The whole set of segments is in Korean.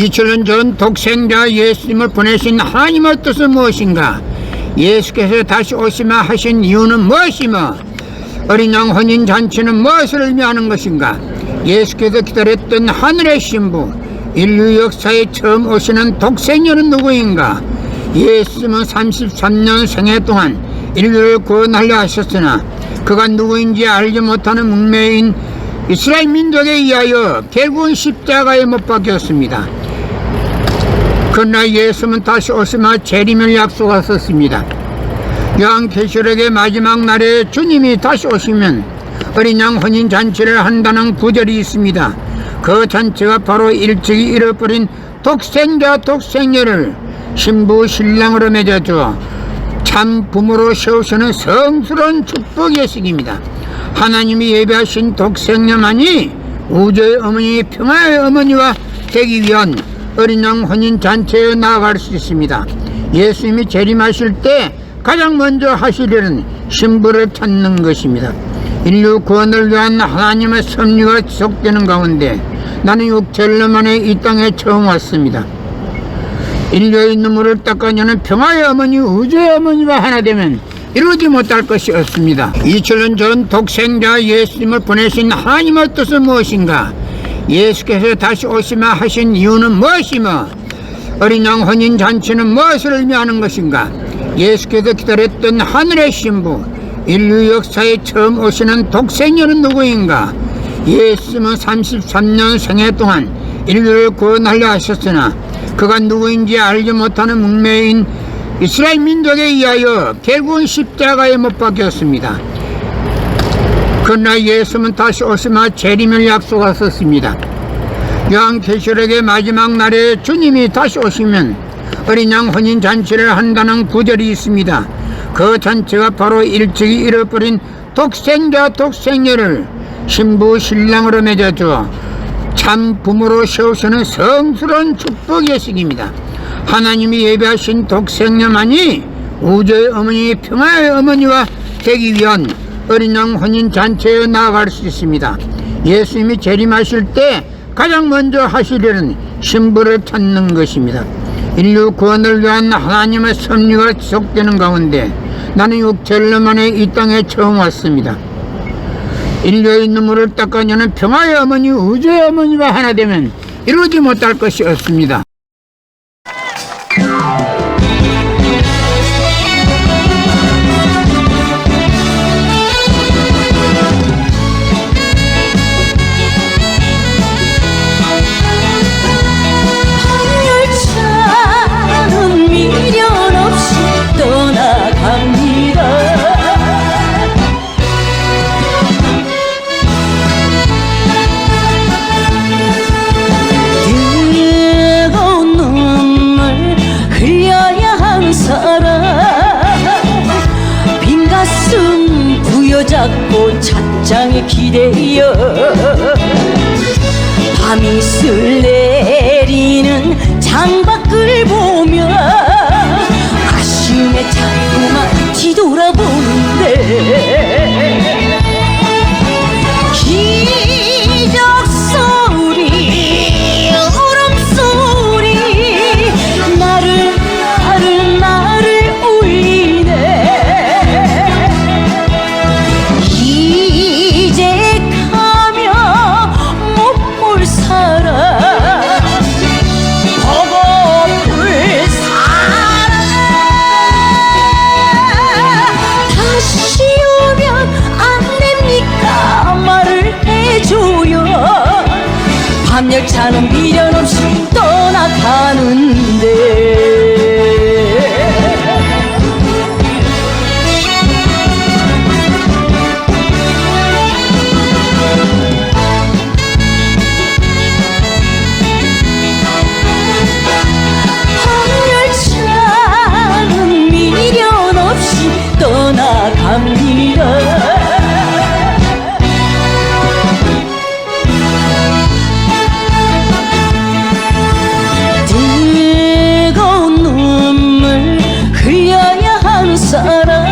2000년 전 독생자 예수님을 보내신 하나님의 뜻은 무엇인가? 예수께서 다시 오시마 하신 이유는 무엇이며 어린 양 혼인잔치는 무엇을 의미하는 것인가? 예수께서 기다렸던 하늘의 신부, 인류 역사에 처음 오시는 독생녀는 누구인가? 예수님은 33년 생애 동안 인류를 구원하려 하셨으나 그가 누구인지 알지 못하는 문명인 이스라엘 민족에 의하여 결국은 십자가에 못 박혔습니다. 그러나 예수는 다시 오시마 재림을 약속하셨습니다. 요한계시록의 마지막 날에 주님이 다시 오시면 어린 양 혼인잔치를 한다는 구절이 있습니다. 그 잔치가 바로 일찍이 잃어버린 독생자 독생녀를 신부 신랑으로 맺어주어 참 부모로 세우시는 성스러운 축복의 예식입니다. 하나님이 예배하신 독생녀만이 우주의 어머니, 평화의 어머니와 되기 위한 어린 양 혼인잔치에 나아갈 수 있습니다. 예수님이 재림하실 때 가장 먼저 하실 일은 신부를 찾는 것입니다. 인류 구원을 위한 하나님의 섭리가 지속되는 가운데 나는 6천년 만에 이 땅에 처음 왔습니다. 인류의 눈물을 닦아내는 평화의 어머니, 우주의 어머니와 하나 되면 이루지 못할 것이 없습니다. 2000년 전 독생자 예수님을 보내신 하나님의 뜻은 무엇인가? 예수께서 다시 오시마 하신 이유는 무엇이며 어린 양 혼인잔치는 무엇을 의미하는 것인가? 예수께서 기다렸던 하늘의 신부, 인류 역사에 처음 오시는 독생녀는 누구인가? 예수님은 33년 생애 동안 인류를 구원하려 하셨으나 그가 누구인지 알지 못하는 문명인 이스라엘 민족에 의하여 결국은 십자가에 못 박혔습니다. 그러나 예수는 다시 오시마 재림을 약속하셨습니다. 요한계시록의 마지막 날에 주님이 다시 오시면 어린 양 혼인잔치를 한다는 구절이 있습니다. 그 잔치가 바로 일찍이 잃어버린 독생자 독생녀를 신부 신랑으로 맺어주어 참 부모로 세우시는 성스러운 축복 예식입니다. 하나님이 예배하신 독생녀만이 우주의 어머니, 평화의 어머니와 되기 위한 어린 양 혼인잔치에 나아갈 수 있습니다. 예수님이 재림하실 때 가장 먼저 하실 일은 신부를 찾는 것입니다. 인류 구원을 위한 하나님의 섭리가 지속되는 가운데 나는 6천년 만에 이 땅에 처음 왔습니다. 인류의 눈물을 닦아내는 평화의 어머니, 우주의 어머니와 하나 되면 이루지 못할 것이 없습니다. 열차는 미련 없이 떠나갑니다. 뜨거운 눈물 흘려야 한 사람, 빈 가슴 부여잡고 찻장에 기대어 밤이슬 내리는 창밖을 보며 아쉬움에 자꾸만 뒤돌아보는데 기적소리, 울음소리 나를 울리네. 이제 가면 못 볼 사람, 보고플 사람, 다시 오면 안 됩니까? 말을 해줘요. 밤열차는 미련 없이 떠나가는데 밤열차는 미련 없이 떠나갑니다. 뜨거운 눈물 흘려야 한 사람,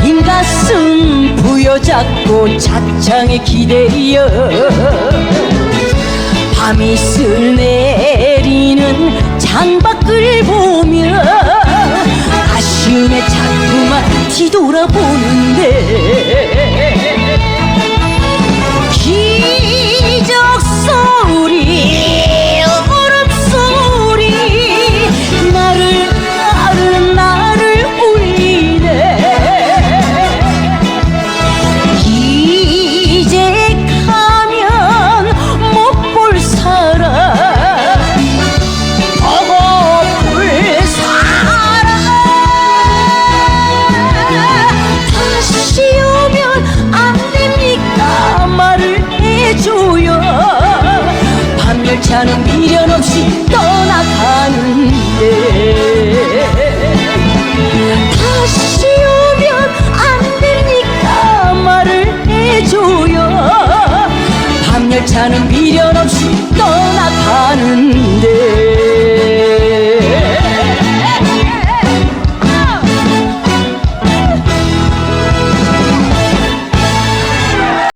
빈 가슴 부여잡고 찻장에 기대어 밤이슬 내리는 창밖을 보며 아쉬움에 자꾸만 뒤돌아보는데 기적 소리 울음소리 나를 울리네 이제 가면 못 볼 사람 보고 볼 사람 다시 오면 안 됩니까 말을 해줘요 밤열차는 미련 없이 떠나가는데 다시 오면 안 됩니까 말을 해줘요 밤열차는 미련 없이 떠나가는데